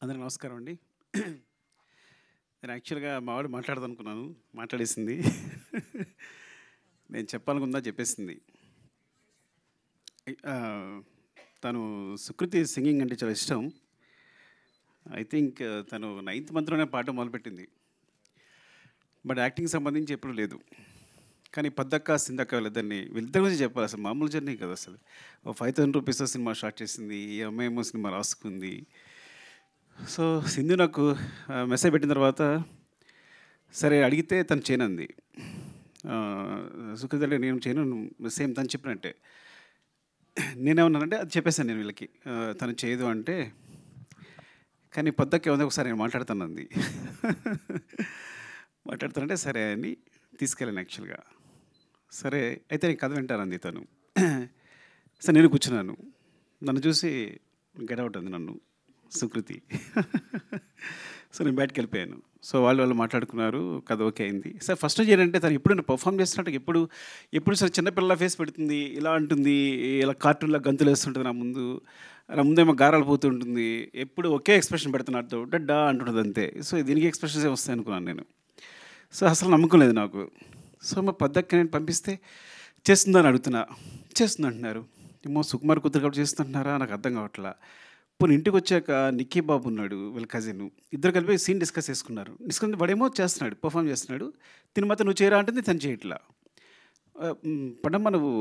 అందరికీ నమస్కారం అండి. నేను యాక్చువల్‌గా మా వాడు మాట్లాడదనుకున్నాను. మాట్లాడేసింది. నేను చెప్పాలనుకుందా చెప్పేసింది. ఆహ్, తను సుకృతి సింగింగ్ అంటే చాలా ఇష్టం. ఐ థింక్ తను నైన్త్ మంత్‌లోనే పాడడం మొదలుపెట్టింది. బట్ యాక్టింగ్‌కి సంబంధించి ఎప్పుడు లేదు. కానీ పద్దక్క, సింధక్క వీళ్ళిద్దరి గురించి చెప్పాలి. అసలు మామూలు జర్నీ కాదు అసలు. ఓ ₹5,000 సినిమా స్టార్ట్ చేసింది. ఈ అమ్మాయేమో సినిమా రాసుకుంది. సో, సింధు నాకు మెసేజ్ పెట్టిన తర్వాత సరే అడిగితే తను చేయనంది. సుకృతి అంటే నేను చేయను సేమ్ తను చెప్పినట్టే. నేనేమన్నానంటే అది చెప్పేసాను నేను వీళ్ళకి. తను చేయదు అంటే, కానీ పొద్దక్క ఏముంది ఒకసారి నేను మాట్లాడుతానంది. మాట్లాడుతానంటే సరే అని తీసుకెళ్ళాను యాక్చువల్‌గా. సరే అయితే నేను కథ వింటానంది తను. సరే నేను కూర్చున్నాను. నన్ను చూసి గెట్ అవుట్ అంది నన్ను సుకృతి. సో నేను బయటకెళ్ళిపోయాను. సో వాళ్ళు మాట్లాడుకున్నారు. కథ ఓకే అయింది. సార్ ఫస్ట్ నుంచి ఏంటంటే తను ఎప్పుడు పర్ఫామ్ చేస్తున్నట్టు ఎప్పుడు సరే చిన్నపిల్ల ఫేస్ పెడుతుంది, ఇలా అంటుంది, ఇలా కార్టూన్‌లా గంతులు వేస్తుంటుంది నా ముందేమో గారాలు పోతూ ఉంటుంది. ఎప్పుడు ఒకే ఎక్స్‌ప్రెషన్ పెడుతున్నట్టు డడ్డా అంటుంటుంది అంతే. సో దీనికి ఎక్స్‌ప్రెషన్స్ వస్తాయి అనుకున్నాను నేను. సో అసలు నమ్మకం లేదు నాకు. సో మా పెద్దక్క నేను పంపిస్తే చేస్తుందని అడుగుతున్నా. చేస్తుంది అంటున్నారు. ఏమో సుకుమార్ కూతురు కాబట్టి చేస్తుంటున్నారా నాకు అర్థం కావట్లా. పోనీ ఇంటికి వచ్చాక నిక్కీ బాబు ఉన్నాడు వీళ్ళ కజిన్. ఇద్దరు కలిపి సీన్ డిస్కస్ చేసుకున్నారు. డిస్కస్ వాడేమో చేస్తున్నాడు, పర్ఫామ్ చేస్తున్నాడు. తిని మాత్రం నువ్వు చేయరా అంటే తను చేయట్లా. పడమ్మ నువ్వు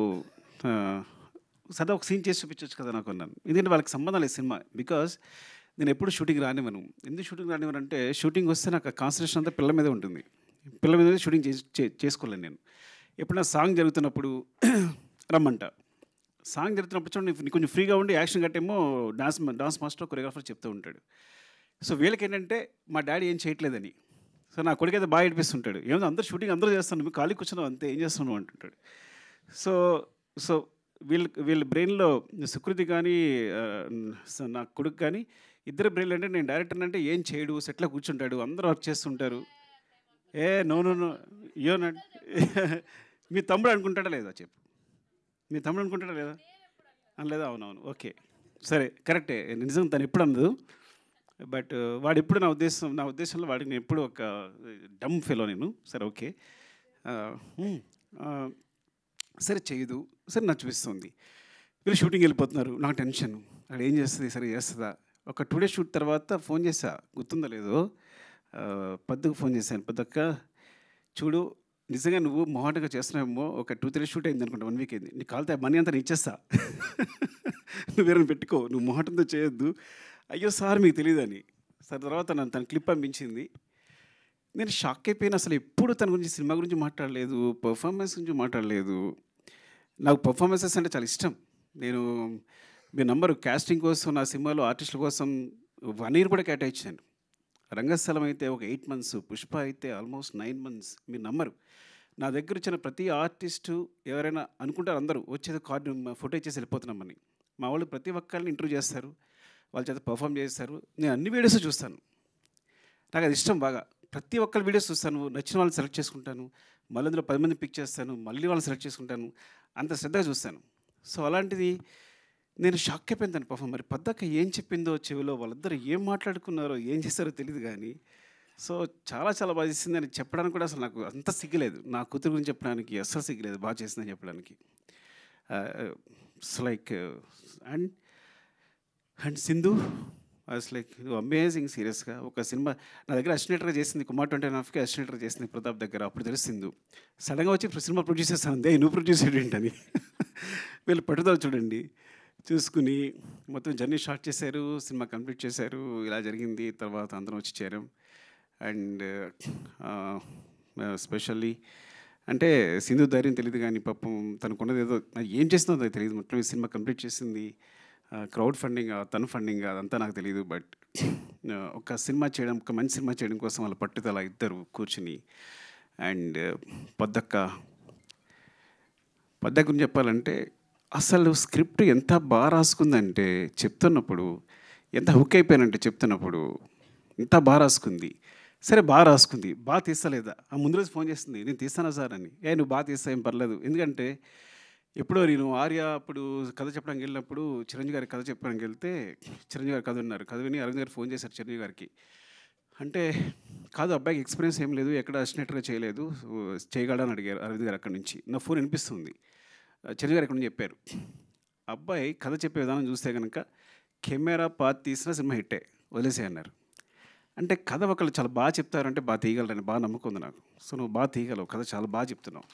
సదా ఒక సీన్ చేసి చూపించవచ్చు కదా నాకు అన్నాను. ఎందుకంటే వాళ్ళకి సంబంధం లేదు సినిమా. బికాజ్ నేను ఎప్పుడు షూటింగ్ రానివ్వను. ఎందుకు షూటింగ్ రానివ్వను అంటే షూటింగ్ వస్తే నాకు కాన్సన్ట్రేషన్ అంతా పిల్ల మీదే ఉంటుంది. పిల్ల మీద షూటింగ్ చేసుకోలేను నేను. ఎప్పుడైనా సాంగ్ జరుగుతున్నప్పుడు రమ్మంట. సాంగ్ జరుగుతున్నప్పుడు చూడండి నీకు కొంచెం ఫ్రీగా ఉండి యాక్షన్ గట్టేమో డాన్స్ మాస్టర్ కొరియోగ్రాఫర్ చెప్తూ ఉంటాడు. సో వీళ్ళకేంటంటే మా డాడీ ఏం చేయట్లేదని. సో నా కొడుకైతే బాగా ఏడిపిస్తుంటాడు. ఏమో అందరూ షూటింగ్ అందరూ చేస్తాను నువ్వు ఖాళీ కూర్చున్నావు అంతే ఏం చేస్తున్నావు అంటుంటాడు. సో సో వీళ్ళ బ్రెయిన్‌లో సుకృతి కానీ నా కొడుకు కానీ ఇద్దరి బ్రెయిన్‌లో అంటే నేను డైరెక్టర్ అంటే ఏం చేయడు సెట్‌లో కూర్చుంటాడు అందరూ వర్క్ చేస్తుంటారు. నో నో నో యోనండి. మీ తమ్ముడు అనుకుంటాడా లేదా చెప్పు. మీ తమ్ముడు అనుకుంటాడా లేదా? అనలేదా? అవునవును. ఓకే. సరే కరెక్టే. నిజం తను ఎప్పుడు అనదు. బట్ వాడెప్పుడు నా ఉద్దేశంలో వాడికి నేను ఎప్పుడు ఒక డమ్ ఫెలో నేను. సరే ఓకే. హ్మ్. సరే చేయదు. సరే నచ్చిపిస్తుంది. వీళ్ళు షూటింగ్‌కి వెళ్ళిపోతున్నారు. నాకు టెన్షన్. అక్కడ ఏం చేస్తది? సరే చేస్తదా? ఒక 2 డేస్ షూట్ తర్వాత ఫోన్ చేశా. గుర్తుందో లేదో పద్దుకు ఫోన్ చేశాను. పద్దక్క చూడు నిజంగా నువ్వు మొహాటంగా చేస్తున్నావేమో ఒక 2, 3 షూట్ అయింది అనుకుంటా 1 వీక్ అయింది. నీకు కావాలితే మనీ అంతా నేను ఇచ్చేస్తా. నువ్వు వేరేని పెట్టుకో. నువ్వు మొహాటంతో చేయొద్దు. అయ్యో సార్ మీకు తెలీదని. సరే తర్వాత తన క్లిప్ పంపించింది. నేను షాక్ అయిపోయాను. అసలు ఎప్పుడు తన గురించి సినిమా గురించి మాట్లాడలేదు. పెర్ఫార్మెన్స్ గురించి మాట్లాడలేదు. నాకు పెర్ఫార్మెన్సెస్ అంటే చాలా ఇష్టం. నేను మీరు నమ్మరు కాస్టింగ్ కోసం నా సినిమాలో ఆర్టిస్టుల కోసం 1 ఇయర్ కూడా కేటాయించాను. రంగస్థలం అయితే ఒక 8 మంత్స్, పుష్ప అయితే ఆల్మోస్ట్ 9 మంత్స్. మీరు నమ్మరు. నా దగ్గర వచ్చిన ప్రతి ఆర్టిస్టు ఎవరైనా అనుకుంటారు అందరూ వచ్చేది కార్డు ఫోటో ఇచ్చేసి వెళ్ళిపోతున్నామని. మా వాళ్ళు ప్రతి ఒక్కళ్ళని ఇంటర్వ్యూ చేస్తారు. వాళ్ళ చేత పర్ఫామ్ చేస్తారు. నేను అన్ని వీడియోస్ చూస్తాను. నాకు అది ఇష్టం బాగా. ప్రతి ఒక్కరి వీడియోస్ చూస్తాను. నచ్చిన వాళ్ళని సెలెక్ట్ చేసుకుంటాను. మళ్ళీ అందులో 10 మందిని పిక్ చేస్తాను. మళ్ళీ వాళ్ళని సెలెక్ట్ చేసుకుంటాను. అంత శ్రద్ధగా చూస్తాను. సో అలాంటిది నేను షాక్ అయిపోయాను తన పర్ఫామ్. మరి పద్దక్క ఏం చెప్పిందో చెవిలో వాళ్ళిద్దరు ఏం మాట్లాడుకున్నారో ఏం చేస్తారో తెలీదు కానీ సో చాలా చాలా బాగా చేసిందని చెప్పడానికి కూడా అసలు నాకు అంత సిగ్గులేదు. నా కూతురు గురించి చెప్పడానికి అస్సలు సిగ్గులేదు బాగా చేసిందని చెప్పడానికి. It's like and and Sindhu was like amazing సీరియస్గా. ఒక సినిమా నా దగ్గర అసిస్టెంట్గా చేసింది కుమార్ 29.5కి అసిస్టెంట్గా చేసింది ప్రతాప్ దగ్గర. అప్పుడు తెలిసింది సడన్గా వచ్చి సినిమా ప్రొడ్యూస్ చేస్తాను అంతే నువ్వు ప్రొడ్యూస్ ఏంటని. వీళ్ళు పట్టుదల చూడండి. చూసుకుని మొత్తం జర్నీ స్టార్ట్ చేశారు. సినిమా కంప్లీట్ చేశారు. ఇలా జరిగింది. తర్వాత అందరం వచ్చి చేరాం. అండ్ స్పెషల్లీ అంటే సింధు ధైర్యం తెలియదు కానీ పాపం తనకున్నది ఏదో ఏం చేస్తుందో నాకు తెలియదు. మొత్తం ఈ సినిమా కంప్లీట్ చేసింది. క్రౌడ్ ఫండింగ్ తను ఫండింగ్ అదంతా నాకు తెలియదు. బట్ ఒక సినిమా చేయడం ఒక మంచి సినిమా చేయడం కోసం వాళ్ళ పట్టుదల ఇద్దరు కూర్చుని అండ్ పద్దక్క గురించి చెప్పాలంటే అసలు స్క్రిప్ట్ ఎంత బాగా రాసుకుందంటే చెప్తున్నప్పుడు ఎంత హుక్ అయిపోయానంటే చెప్తున్నప్పుడు ఎంత బాగా రాసుకుంది. సరే బాగా రాసుకుంది. బాగా తీస్తలేదా? ఆ ముందు రోజు ఫోన్ చేస్తుంది నేను తీస్తానా సార్ అని. నువ్వు బాగా తీస్తా ఏం పర్లేదు. ఎందుకంటే ఎప్పుడో నేను ఆర్య అప్పుడు కథ చెప్పడానికి వెళ్ళినప్పుడు చిరంజీవి గారి కథ చెప్పడానికి వెళ్తే చిరంజీవి గారు కథ విన్నారు. కథ విని అరవింద్ గారు ఫోన్ చేశారు చిరంజీవి గారికి. అంటే కాదు అబ్బాయికి ఎక్స్పీరియన్స్ ఏం లేదు, ఎక్కడ అసిస్టెంట్‌గా చేయలేదు, చేయగలడా అని అడిగారు అరవింద్ గారు అక్కడి నుంచి. నా ఫోన్ వినిపిస్తుంది. చిరంజీవి గారు అక్కడి నుంచి చెప్పారు. అబ్బాయి కథ చెప్పే విధానం చూస్తే గనక కెమెరా పాత్ తీసిన సినిమా హిట్టే, వదిలేసేయి అన్నారు. అంటే కథ ఒకళ్ళు చాలా బాగా చెప్తారంటే బాగా తీయగలరని బాగా నమ్మకం ఉంది నాకు. సో నువ్వు బాగా తీయగలవు, కథ చాలా బాగా చెప్తున్నావు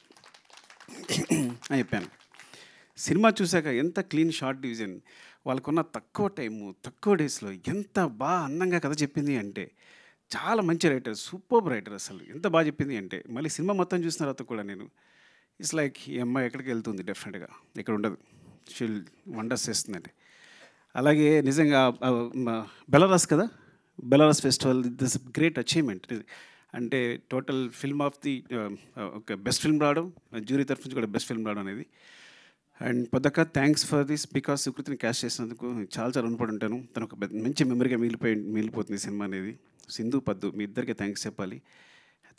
అని చెప్పాను. సినిమా చూశాక ఎంత క్లీన్ షార్ట్ డివిజన్, వాళ్ళకున్న తక్కువ టైము తక్కువ డేస్లో ఎంత బాగా అందంగా కథ చెప్పింది అంటే, చాలా మంచి రైటర్, సూపర్బ్ రైటర్. అసలు ఎంత బాగా చెప్పింది అంటే, మళ్ళీ సినిమా మొత్తం చూసిన తర్వాత కూడా నేను ఇట్స్ లైక్ ఈ అమ్మాయి ఎక్కడికి వెళ్తుంది, డెఫినెట్గా ఇక్కడ ఉండదు, షీల్ వండర్స్ చేస్తుందండి. అలాగే నిజంగా బెలారస్ కదా, Belarus festival this great achievement. అంటే టోటల్ ఫిల్మ్ ఆఫ్ ది ఒక బెస్ట్ ఫిల్మ్ రావడం, జ్యూరీ తరఫు నుంచి కూడా బెస్ట్ ఫిల్మ్ రావడం అనేది. అండ్ పొద్దక్క థ్యాంక్స్ ఫర్ దిస్, బికాస్ సుకృతిని క్యాష్ చేసినందుకు చాలా చాలా రుణపడి ఉంటాను. తను ఒక మంచి మెమరీగా మిగిలిపోతుంది సినిమా అనేది. సింధు పద్దు మీ ఇద్దరికీ థ్యాంక్స్ చెప్పాలి.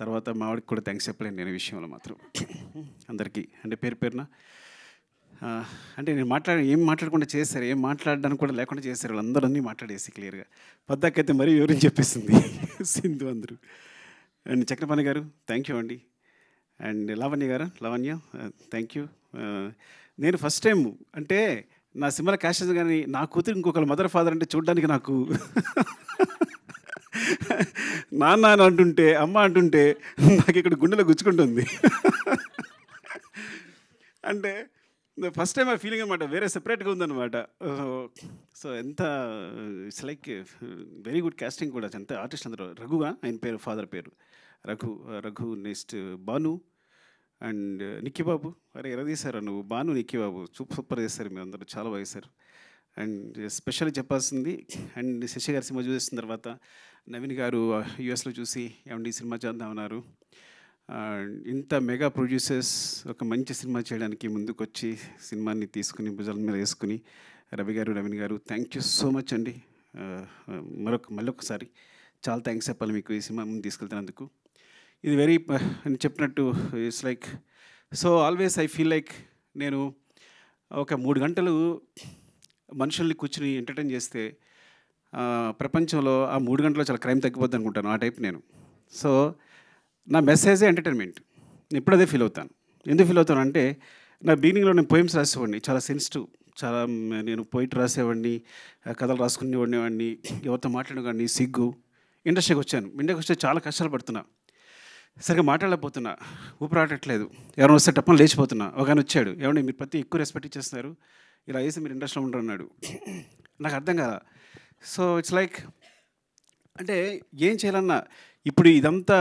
తర్వాత మావాడికి కూడా థ్యాంక్స్ చెప్పలేను నేను ఈ విషయంలో మాత్రం. అందరికీ అంటే పేరు పేరున అంటే నేను ఏం మాట్లాడకుండా చేశారు, ఏం మాట్లాడడానికి కూడా లేకుండా చేశారు, వాళ్ళందరూ అన్నీ మాట్లాడేసి క్లియర్గా. పద్దాకైతే మరీ వివరించి చెప్పేసింది సింధు అందరూ. అండ్ చక్రపాణి గారు థ్యాంక్ యూ అండి. అండ్ లావణ్య గారు, లావణ్య థ్యాంక్ యూ. నేను ఫస్ట్ టైం అంటే నా సినిమాలో క్యాష్ కానీ నా కూతురు ఇంకొకరు మదర్ ఫాదర్ అంటే చూడడానికి నాకు నాన్న అని అంటుంటే అమ్మ అంటుంటే నాకు ఇక్కడ గుండెలో గుచ్చుకుంటుంది. అంటే ఫస్ట్ టైం ఆ ఫీలింగ్ అనమాట, వేరే సెపరేట్గా ఉందన్నమాట. సో ఎంత it's like very good casting కూడా. ఎంత ఆర్టిస్ట్ అందరూ, రఘుగా ఆయన పేరు, ఫాదర్ పేరు రఘు. నెక్స్ట్ భాను అండ్ నిక్కీ బాబు. అరే ఎరదీశారు నువ్వు, భాను నిక్కీ బాబు సూపర్ చేశారు, మీ అందరూ చాలా బాగా చేశారు. అండ్ స్పెషల్గా చెప్పాల్సింది, అండ్ శశి గారి సినిమా చూసిన తర్వాత నవీన్ గారు యూఎస్లో చూసి ఏమండి సినిమా చేద్దామన్నారు. ఇంత మెగా ప్రొడ్యూసర్స్ ఒక మంచి సినిమా చేయడానికి ముందుకొచ్చి సినిమాని తీసుకుని భుజాల మీద వేసుకుని రవి గారు, నవీన్ గారు థ్యాంక్ యూ సో మచ్ అండి. మళ్ళొకసారి చాలా థ్యాంక్స్ చెప్పాలి మీకు ఈ సినిమా ముందు తీసుకెళ్తున్నందుకు. ఇది వెరీ అని చెప్పినట్టు it's like so always I feel like నేను ఒక 3 గంటలు మనుషుల్ని కూర్చుని ఎంటర్టైన్ చేస్తే ప్రపంచంలో ఆ 3 గంటల్లో చాలా క్రైమ్ తగ్గిపోద్ది అనుకుంటాను, ఆ టైప్ నేను. సో నా మెసేజే ఎంటర్టైన్మెంట్. నేను ఇప్పుడు అదే ఫీల్ అవుతాను. ఎందుకు ఫీల్ అవుతాను అంటే, నా బిగినింగ్లో నేను పోయిమ్స్ రాసేవాడిని, చాలా సెన్సిటివ్, చాలా నేను పోయిట్ రాసేవాడిని, కథలు రాసుకునేవాడిని, ఎవరితో మాట్లాడేవాడిని, సిగ్గు. ఇండస్ట్రీకి వచ్చాను, ఇండస్ట్రీకి వస్తే చాలా కష్టాలు పడుతున్నా, సరిగ్గా మాట్లాడలేకపోతున్నా, ఊపిరాడట్లేదు, ఎవరైనా వస్తే టప్పని లేచిపోతున్నా. ఒక ఆయన వచ్చాడు, ఏమంటే మీరు ప్రతి ఎక్కువ రెస్పెక్ట్ ఇచ్చేస్తున్నారు, ఇలా వేసి మీరు ఇండస్ట్రీలో ఉంటారు అన్నాడు. నాకు అర్థం కాదా. సో ఇట్స్ లైక్ అంటే ఏం చేయాలన్నా ఇప్పుడు ఇదంతా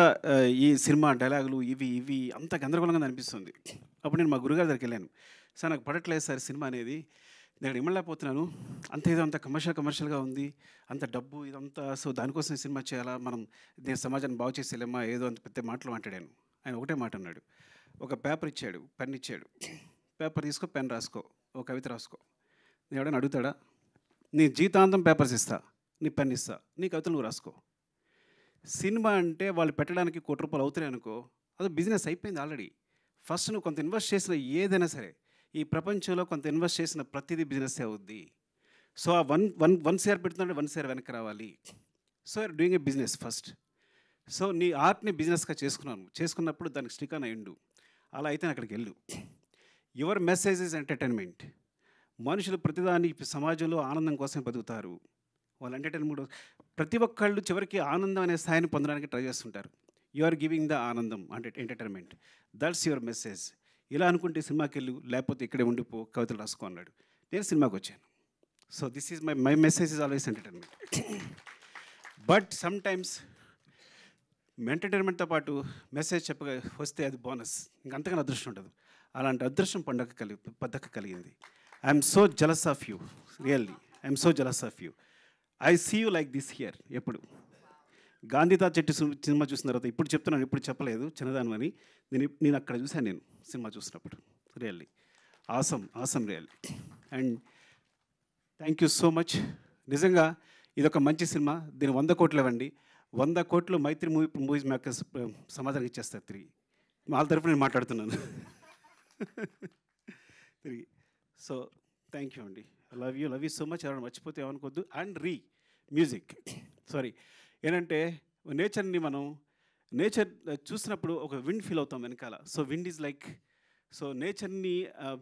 ఈ సినిమా డైలాగులు ఇవి అంత గందరగోళంగా అనిపిస్తుంది. అప్పుడు నేను మా గురుగారి దగ్గరికి వెళ్ళాను. సార్ నాకు పడట్లేదు సార్ సినిమా అనేది, నేను ఇమ్మలేకపోతున్నాను, అంత ఏదో అంత కమర్షియల్గా ఉంది, అంత డబ్బు ఇదంతా, సో దానికోసం సినిమా చేయాలా, మనం నేను సమాజాన్ని బాగు చేసేలేమా, ఏదో అంత పెద్ద మాటలు మాట్లాడాను. ఆయన ఒకటే మాట అన్నాడు, ఒక పేపర్ ఇచ్చాడు, పెన్ ఇచ్చాడు, పేపర్ తీసుకో, పెన్ రాసుకో, ఒక కవిత రాసుకో. నేను ఎవడైనా అడుగుతాడా? నీ జీవితాంతం పేపర్స్ ఇస్తా, నీ పెన్ ఇస్తా, నీ కవితలు నువ్వు రాసుకో. సినిమా అంటే వాళ్ళు పెట్టడానికి ₹1 కోటి అవుతున్నాయి అనుకో, అది బిజినెస్ అయిపోయింది ఆల్రెడీ. ఫస్ట్ నువ్వు కొంత ఇన్వెస్ట్ చేసిన ఏదైనా సరే, ఈ ప్రపంచంలో కొంత ఇన్వెస్ట్ చేసిన ప్రతిదీ బిజినెస్ అవుద్ది. సో ఆ వన్ షేర్ పెడుతుంటే 1 షేర్ వెనక్కి రావాలి. So you're doing a business first. So నీ ఆర్ట్ని బిజినెస్గా చేసుకున్నప్పుడు దానికి స్టిక్ అయ్యిండు. అలా అయితే అక్కడికి వెళ్ళు. Your message is entertainment. మనుషులు ప్రతిదాని సమాజంలో ఆనందం కోసం బతుకుతారు. వాళ్ళు ఎంటర్టైన్మెంట్, ప్రతి ఒక్కళ్ళు చివరికి ఆనందం అనే స్థాయిని పొందడానికి ట్రై చేస్తుంటారు. యు ఆర్ గివింగ్ ద ఆనందం అంటే ఎంటర్టైన్మెంట్, దట్స్ యువర్ మెసేజ్. ఇలా అనుకుంటే సినిమాకి వెళ్ళు, లేకపోతే ఇక్కడే ఉండిపో, కవితలు రాసుకో అన్నాడు. నేను సినిమాకి వచ్చాను. So this is my message is always entertainment. But some times ఎంటర్టైన్మెంట్తో పాటు మెసేజ్ చెప్పగా వస్తే అది బోనస్, ఇంకంతకన్నా అదృష్టం ఉంటుంది. అలాంటి అదృష్టం పద్దక కలిగింది. I'm so jealous of you, really I'm so jealous of you. I see you like this here. ఎప్పుడు గాంధీతాత చెట్టు సినిమా చూసిన తర్వాత ఇప్పుడు చెప్తున్నాను, ఇప్పుడు చెప్పలేదు చిన్నదాని అని, నేను అక్కడ చూశాను, నేను సినిమా చూసినప్పుడు. Really awesome really. And thank you so much. నిజంగా ఇదొక మంచి సినిమా, దీన్ని 100 కోట్లు ఇవ్వండి. 100 కోట్లు మైత్రి మూవీస్ మేకర్స్ సమాధానం ఇచ్చేస్తారు తిరిగి. వాళ్ళ తరఫున నేను మాట్లాడుతున్నాను. తిరిగి. సో థ్యాంక్ యూ అండి. Love you so much. ఎవరైనా మర్చిపోతే ఏమనుకోవద్దు. అండ్ మ్యూజిక్ సారీ ఏంటంటే నేచర్ని మనం చూసినప్పుడు ఒక విండ్ ఫీల్ అవుతాం వెనకాల. So wind is like, so నేచర్ని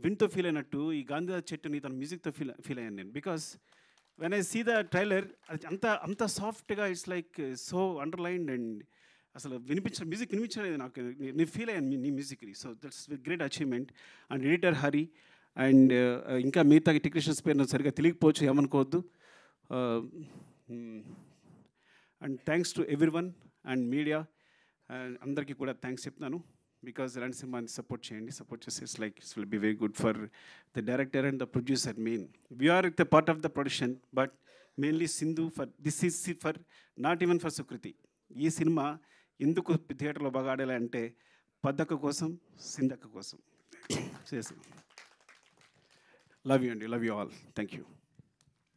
విండ్తో ఫీల్ అయినట్టు ఈ గాంధీ చెట్టుని తన మ్యూజిక్తో ఫీల్ అయ్యాను నేను. Because when I see the trailer, అది అంత సాఫ్ట్గా, it's like so underlined and అసలు మ్యూజిక్ వినిపించలేదు నాకు. నేను ఫీల్ అయ్యాను నీ మ్యూజిక్ని. So that's great achievement. And editor Hari and ఇంకా మిగతా టెక్నీషియన్స్ పేరు నాకు సరిగ్గా తెలియకపోవచ్చు, ఏమనుకోవద్దు. And thanks to everyone and media and అందరికీ కూడా థ్యాంక్స్ చెప్తున్నాను. బికాజ్ ఇలాంటి సినిమాని సపోర్ట్ చేయండి. సపోర్ట్ చేస్తే it's like it's will be very good for the director and the producer. Main we are the part of the production, but mainly Sindhu for this is for not even for Sukriti. ఈ సినిమా ఎందుకు థియేటర్లో బాగా ఆడాలి అంటే పద్దక్క కోసం, సింధక్క కోసం చేసాం. లవ్ యూ అండి. Love you all. Thank you.